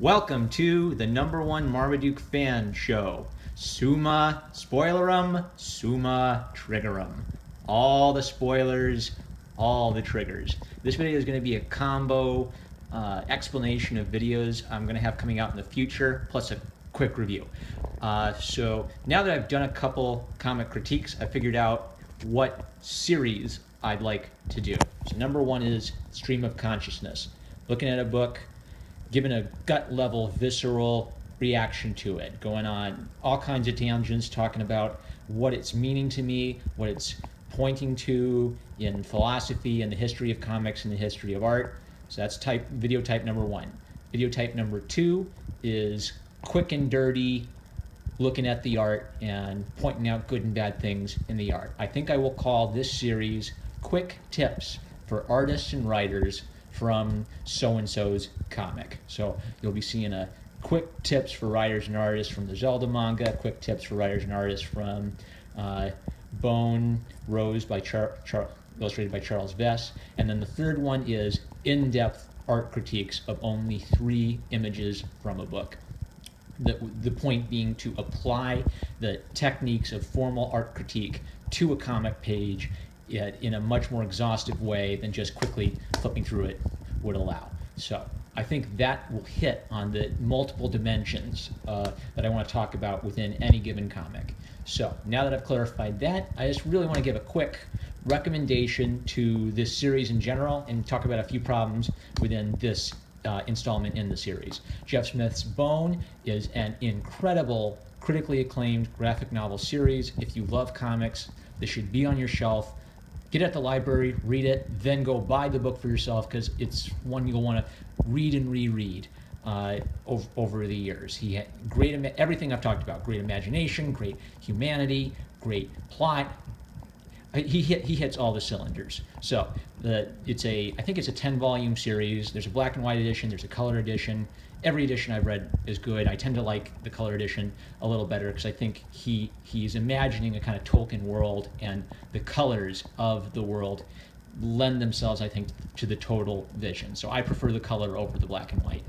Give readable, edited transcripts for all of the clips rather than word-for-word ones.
Welcome to the #1 Marmaduke fan show. Summa spoilerum, summa triggerum. All the spoilers, all the triggers. This video is going to be a combo explanation of videos I'm going to have coming out in the future, plus a quick review. So now that I've done a couple comic critiques, I figured out what series I'd like to do. So #1 is Stream of Consciousness. Looking at a book, given a gut level, visceral reaction to it, going on all kinds of tangents, talking about what it's meaning to me, what it's pointing to in philosophy and the history of comics and the history of art. So that's video type #1. Video type #2 is quick and dirty, looking at the art and pointing out good and bad things in the art. I think I will call this series Quick Tips for Artists and Writers from so-and-so's comic. So you'll be seeing a quick tips for writers and artists from the Zelda manga, quick tips for writers and artists from Bone Rose by illustrated by Charles Vess, and then the third one is in-depth art critiques of only 3 images from a book. The point being to apply the techniques of formal art critique to a comic page in a much more exhaustive way than just quickly flipping through it would allow. So I think that will hit on the multiple dimensions that I want to talk about within any given comic. So now that I've clarified that, I just really want to give a quick recommendation to this series in general and talk about a few problems within this installment in the series. Jeff Smith's Bone is an incredible, critically acclaimed graphic novel series. If you love comics, this should be on your shelf. Get it at the library, read it, then go buy the book for yourself, because it's one you'll want to read and reread over the years. He had everything I've talked about: great imagination, great humanity, great plot. He hits all the cylinders. So I think it's a 10-volume series. There's a black and white edition. There's a color edition. Every edition I've read is good. I tend to like the color edition a little better because I think he's imagining a kind of Tolkien world, and the colors of the world lend themselves, I think, to the total vision. So I prefer the color over the black and white.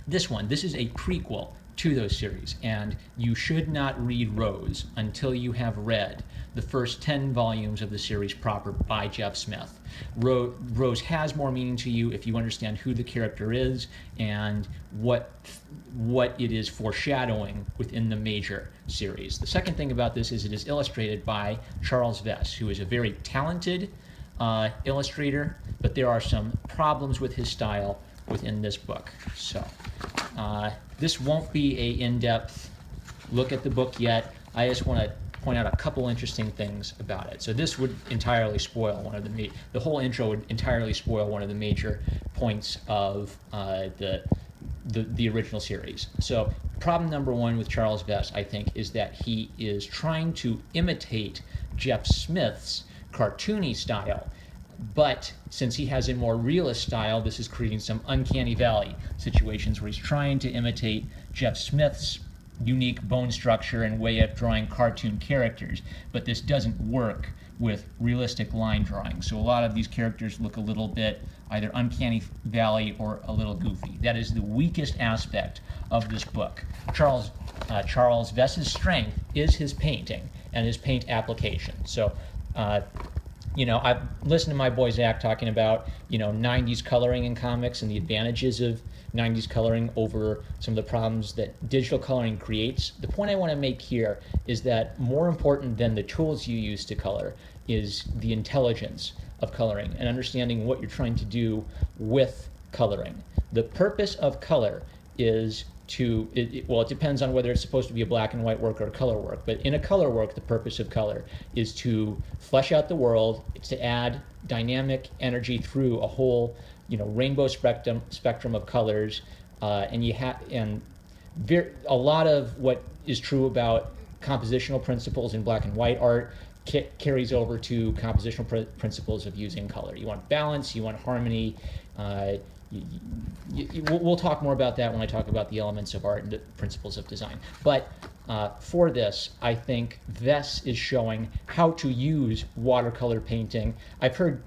This is a prequel to those series, and you should not read Rose until you have read the first 10 volumes of the series proper by Jeff Smith. Rose has more meaning to you if you understand who the character is and what it is foreshadowing within the major series. The second thing about this is it is illustrated by Charles Vess, who is a very talented illustrator, but there are some problems with his style within this book. So this won't be a in-depth look at the book yet. I just want to point out a couple interesting things about it. So this would entirely spoil the whole intro would entirely spoil one of the major points of the original series. So problem #1 with Charles Vess, I think, is that he is trying to imitate Jeff Smith's cartoony style. But since he has a more realist style, this is creating some uncanny valley situations where he's trying to imitate Jeff Smith's unique bone structure and way of drawing cartoon characters. But this doesn't work with realistic line drawing. So a lot of these characters look a little bit either uncanny valley or a little goofy. That is the weakest aspect of this book. Charles Vess's strength is his painting and his paint application. So I've listened to my boy Zach talking about 90s coloring in comics and the advantages of 90s coloring over some of the problems that digital coloring creates. The point I want to make here is that more important than the tools you use to color is the intelligence of coloring and understanding what you're trying to do with coloring. The purpose of color is it depends on whether it's supposed to be a black and white work or a color work. But in a color work, the purpose of color is to flesh out the world. It's to add dynamic energy through a whole, rainbow spectrum of colors. A lot of what is true about compositional principles in black and white art carries over to compositional principles of using color. You want balance. You want harmony. We'll talk more about that when I talk about the elements of art and the principles of design. But for this, I think Vess is showing how to use watercolor painting. I've heard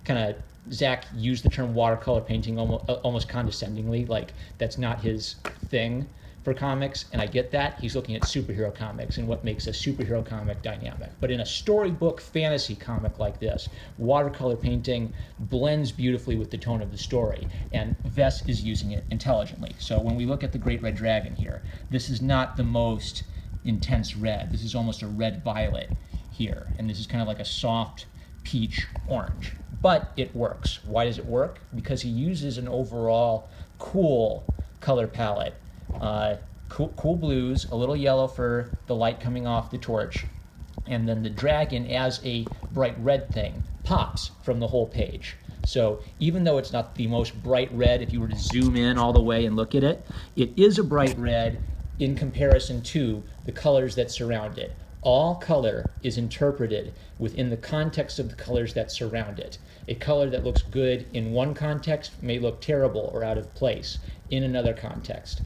kind of Zach used the term watercolor painting almost condescendingly, like that's not his thing for comics, and I get that. He's looking at superhero comics and what makes a superhero comic dynamic. But in a storybook fantasy comic like this, watercolor painting blends beautifully with the tone of the story, and Vess is using it intelligently. So when we look at the Great Red Dragon here, this is not the most intense red. This is almost a red-violet here, and this is kind of like a soft peach orange. But it works. Why does it work? Because he uses an overall cool color palette. Cool blues, a little yellow for the light coming off the torch, and then the dragon as a bright red thing pops from the whole page. So even though it's not the most bright red, if you were to zoom in all the way and look at it, it is a bright red in comparison to the colors that surround it. All color is interpreted within the context of the colors that surround it. A color that looks good in one context may look terrible or out of place in another context.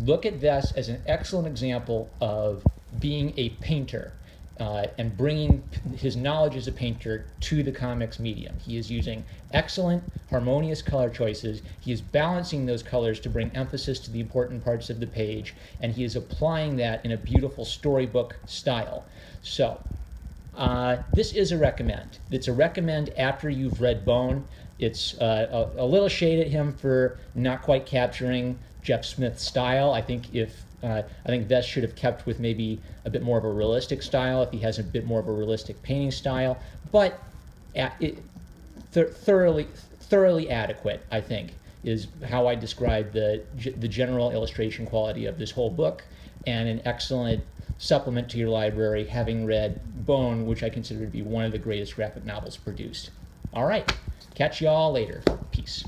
Look at Vess as an excellent example of being a painter and bringing his knowledge as a painter to the comics medium. He is using excellent, harmonious color choices. He is balancing those colors to bring emphasis to the important parts of the page, and he is applying that in a beautiful storybook style. So, this is a recommend. It's a recommend after you've read Bone. It's a little shade at him for not quite capturing Jeff Smith's style. I think Vess should have kept with maybe a bit more of a realistic style if he has a bit more of a realistic painting style, but thoroughly adequate, I think, is how I describe the general illustration quality of this whole book, and an excellent supplement to your library having read Bone, which I consider to be one of the greatest graphic novels produced. All right, catch y'all later. Peace.